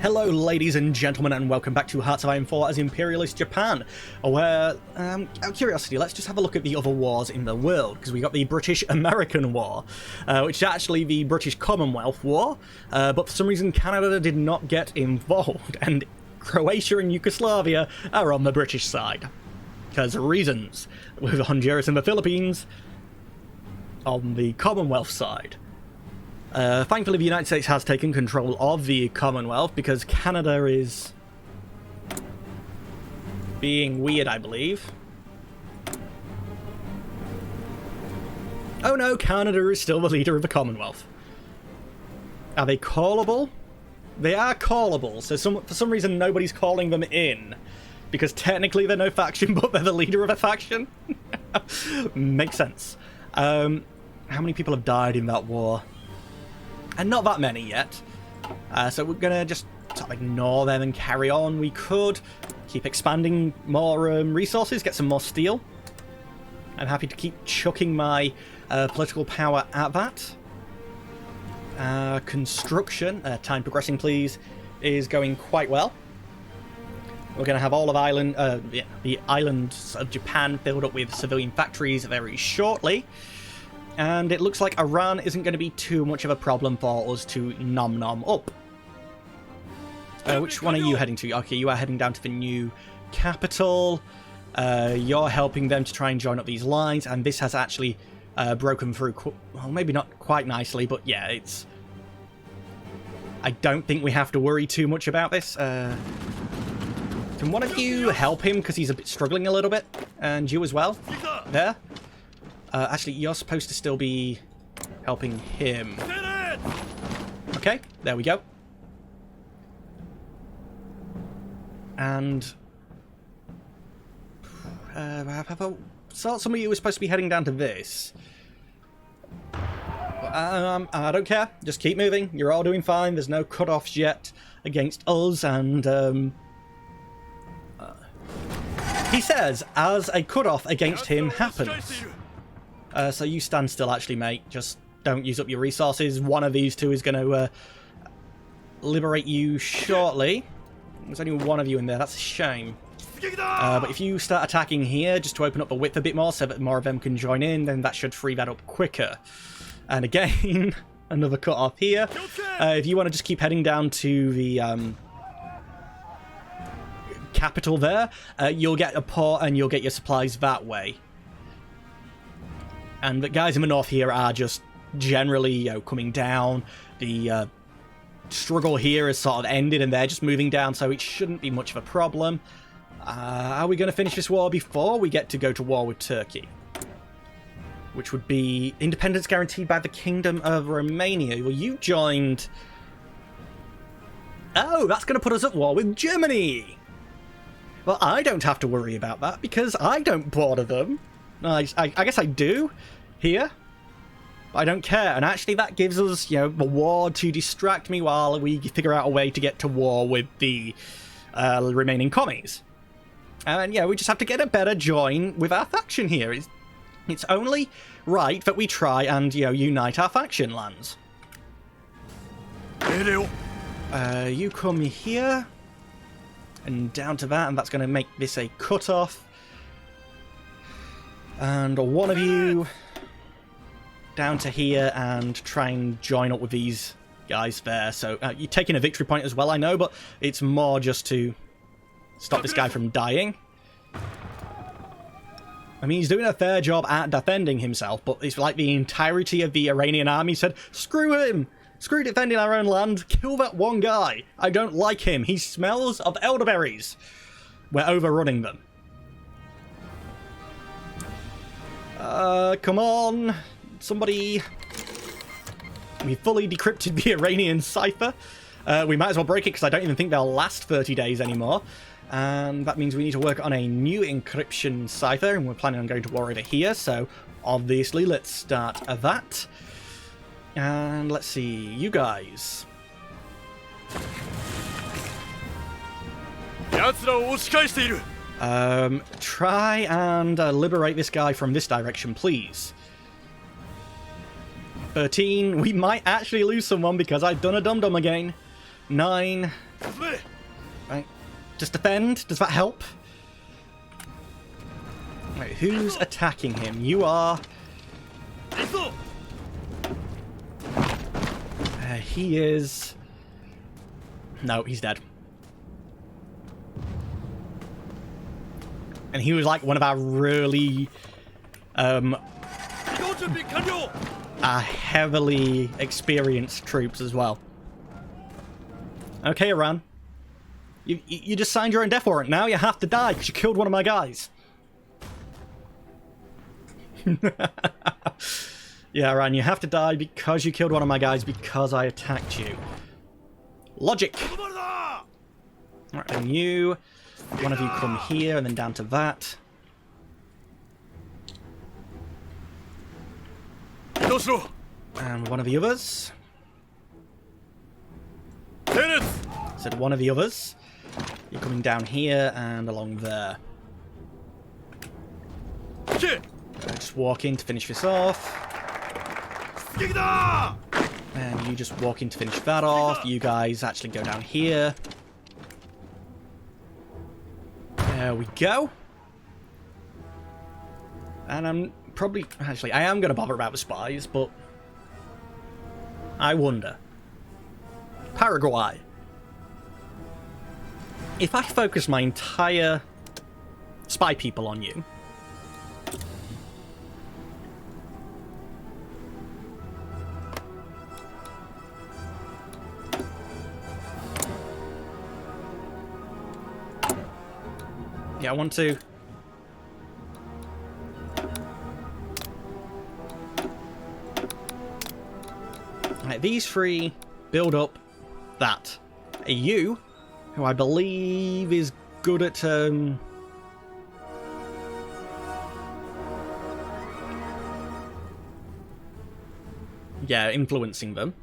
Hello ladies and gentlemen, and welcome back to Hearts of Iron 4 as Imperialist Japan, where, out of curiosity, let's just have a look at the other wars in the world, because we got the British-American War, which is actually the British Commonwealth War, but for some reason Canada did not get involved, and Croatia and Yugoslavia are on the British side, because of reasons, with Honduras and the Philippines on the Commonwealth side. Thankfully, the United States has taken control of the Commonwealth because Canada is being weird, I believe. Oh no, Canada is still the leader of the Commonwealth. Are they callable? They are callable, so for some reason nobody's calling them in. Because technically they're no faction, but they're the leader of a faction. Makes sense. How many people have died in that war? And not that many yet. So we're going to just sort of ignore them and carry on. We could keep expanding more resources, get some more steel. I'm happy to keep chucking my political power at that. Construction, time progressing please, is going quite well. We're going to have all of the islands of Japan filled up with civilian factories very shortly. And it looks like Iran isn't going to be too much of a problem for us to nom up. Which one are you heading to? Okay, you are heading down to the new capital. You're helping them to try and join up these lines, and this has actually broken through, well, maybe not quite nicely, but yeah, it's... I don't think we have to worry too much about this. Can one of you help him, because he's a bit struggling a little bit? And you as well? There? Actually, you're supposed to still be helping him. Okay, there we go. And I thought some of you were supposed to be heading down to this. I don't care. Just keep moving. You're all doing fine. There's no cut-offs yet against us, and he says, as a cut-off against him happens. So you stand still, actually, mate. Just don't use up your resources. One of these two is going to liberate you shortly. There's only one of you in there. That's a shame. But if you start attacking here, just to open up the width a bit more so that more of them can join in, then that should free that up quicker. And again, another cut off here. If you want to just keep heading down to the capital there, you'll get a port and you'll get your supplies that way. And the guys in the north here are just generally, coming down. The struggle here has sort of ended and they're just moving down, so it shouldn't be much of a problem. Are we going to finish this war before we get to go to war with Turkey? Which would be independence guaranteed by the Kingdom of Romania. Well, you joined... Oh, that's going to put us at war with Germany! Well, I don't have to worry about that because I don't border them. I guess I do here. I don't care. And actually that gives us, the war to distract me while we figure out a way to get to war with the remaining commies. And yeah, we just have to get a better join with our faction here. It's only right that we try and, unite our faction lands. You come here and down to that, and that's going to make this a cut-off. And one of you down to here and try and join up with these guys there. So you're taking a victory point as well, I know, but it's more just to stop this guy from dying. I mean, he's doing a fair job at defending himself, but it's like the entirety of the Iranian army said, screw him! Screw defending our own land, kill that one guy! I don't like him, he smells of elderberries! We're overrunning them. Come on, somebody. We fully decrypted the Iranian cipher. We might as well break it because I don't even think they'll last 30 days anymore. And that means we need to work on a new encryption cipher, and we're planning on going to war over here, so obviously let's start that. And let's see, you guys. Try and liberate this guy from this direction, please. 13. We might actually lose someone because I've done a dum-dum again. 9. Right. Just defend. Does that help? Right, who's attacking him? You are. He is. No, he's dead. And he was like one of our really heavily experienced troops as well. Okay, Iran. You just signed your own death warrant. Now you have to die because you killed one of my guys. Yeah, Iran, you have to die because you killed one of my guys because I attacked you. Logic. Alright, and you... One of you come here and then down to that. And one of the others. Said one of the others. You're coming down here and along there. Just walk in to finish this off. And you just walk in to finish that off. You guys actually go down here. There we go. And I'm probably... Actually, I am going to bother about the spies, but... I wonder. Paraguay. If I focus my entire spy people on you... Yeah, I want to... Right, these three build up that. You, who I believe is good at... Yeah, influencing them.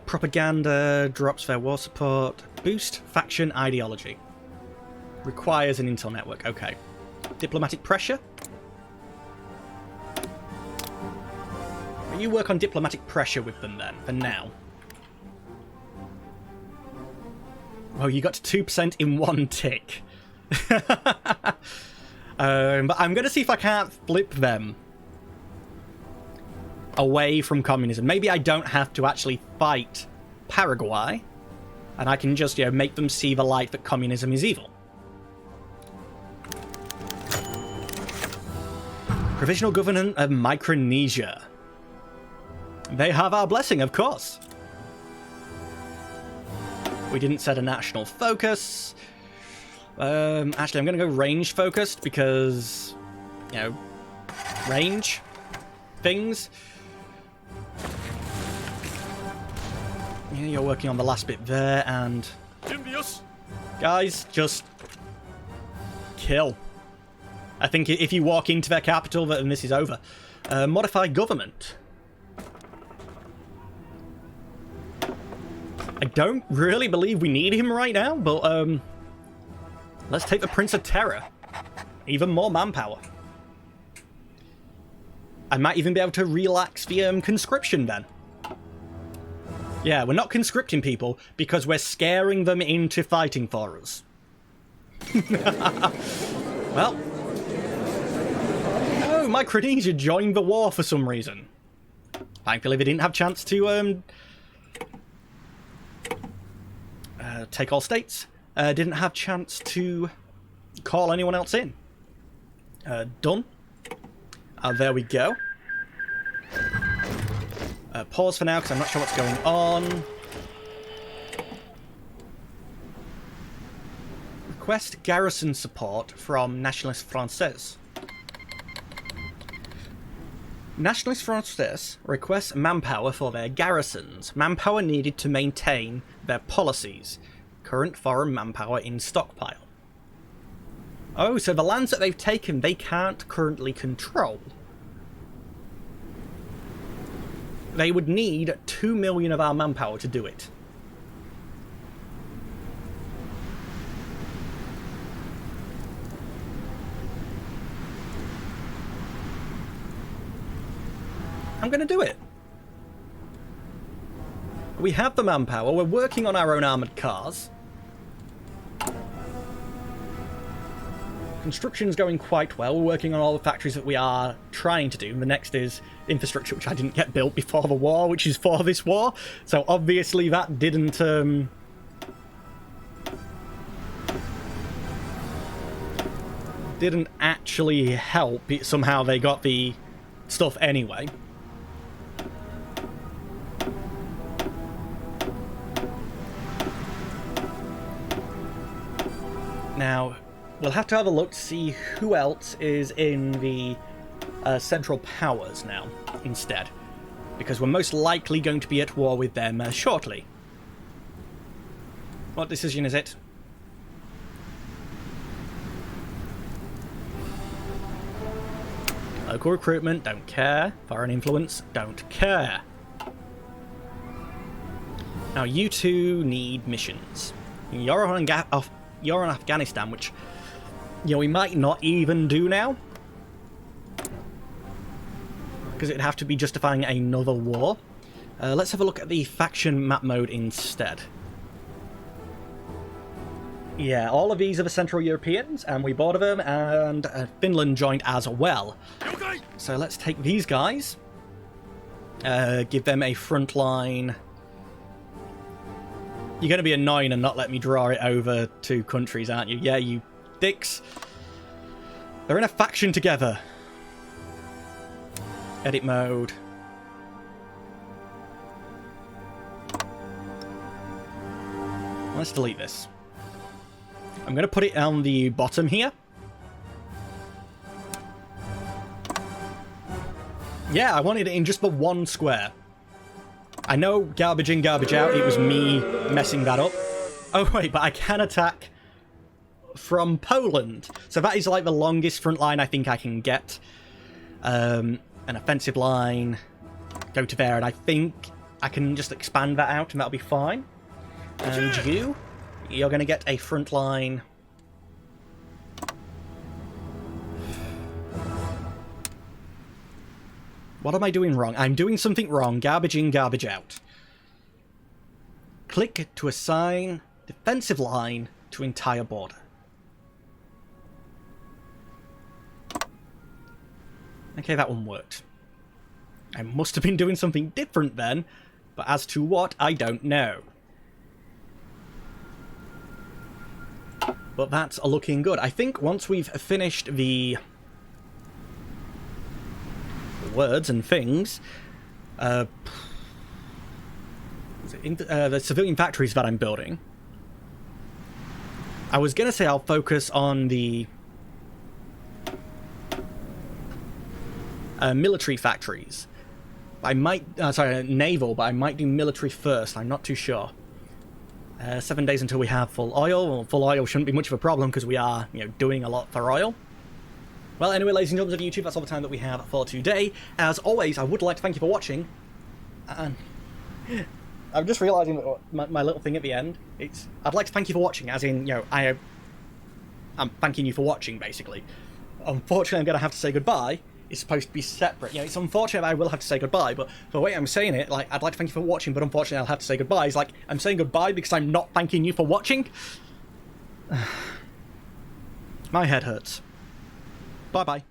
Propaganda, drops their war support, boost faction ideology. Requires an intel network, okay. Diplomatic pressure? You work on diplomatic pressure with them then, for now. Well, you got to 2% in one tick. But I'm going to see if I can't flip them away from communism. Maybe I don't have to actually fight Paraguay, and I can just, make them see the light that communism is evil. Provisional Government of Micronesia. They have our blessing, of course. We didn't set a national focus. Actually, I'm going to go range focused because, range things. Yeah, you're working on the last bit there, and guys, just kill. I think if you walk into their capital, then this is over. Modify government. I don't really believe we need him right now, but let's take the Prince of Terror. Even more manpower. I might even be able to relax the conscription then. Yeah, we're not conscripting people because we're scaring them into fighting for us. Well. Oh, Micronesia joined the war for some reason. Thankfully they didn't have a chance to take all states. Didn't have a chance to call anyone else in. Done. There we go. Pause for now because I'm not sure what's going on. Request garrison support from Nationalist Français. Nationalist Français requests manpower for their garrisons. Manpower needed to maintain their policies. Current foreign manpower in stockpile. Oh, so the lands that they've taken, they can't currently control. They would need 2 million of our manpower to do it. I'm going to do it. We have the manpower. We're working on our own armoured cars. Construction's going quite well. We're working on all the factories that we are trying to do. The next is infrastructure, which I didn't get built before the war, which is for this war. So obviously that didn't actually help. Somehow they got the stuff anyway. Now, we'll have to have a look to see who else is in the Central Powers now, instead. Because we're most likely going to be at war with them shortly. What decision is it? Local recruitment, don't care. Foreign influence, don't care. Now, you two need missions. You're on Afghanistan, which, you know, we might not even do now. Because it'd have to be justifying another war. Let's have a look at the faction map mode instead. Yeah, all of these are the Central Europeans, and we boarded them, and Finland joined as well. Okay. So let's take these guys. Give them a front line. You're going to be annoying and not let me draw it over 2 countries, aren't you? Yeah, you dicks. They're in a faction together. Edit mode. Let's delete this. I'm going to put it on the bottom here. Yeah, I wanted it in just the 1 square. I know, garbage in, garbage out, it was me messing that up. Oh wait, but I can attack from Poland. So that is like the longest front line I think I can get. An offensive line, go to there, and I think I can just expand that out and that'll be fine. And you're going to get a front line. What am I doing wrong? I'm doing something wrong. Garbage in, garbage out. Click to assign defensive line to entire border. Okay, that one worked. I must have been doing something different then, but as to what, I don't know. But that's looking good. I think once we've finished the words and things, the civilian factories that I'm building, I was going to say I'll focus on the military factories. I might, sorry, naval, but I might do military first. I'm not too sure. 7 days until we have full oil. Well, full oil shouldn't be much of a problem because we are, you know, doing a lot for oil. Well, anyway, ladies and gentlemen of YouTube, that's all the time that we have for today. As always, I would like to thank you for watching. And I'm just realising that my little thing at the end, I'd like to thank you for watching, as in, you know, I'm thanking you for watching, basically. Unfortunately, I'm going to have to say goodbye. It's supposed to be separate. You know, it's unfortunate I will have to say goodbye, but the way I'm saying it, like, I'd like to thank you for watching, but unfortunately I'll have to say goodbye. It's like, I'm saying goodbye because I'm not thanking you for watching. My head hurts. Bye-bye.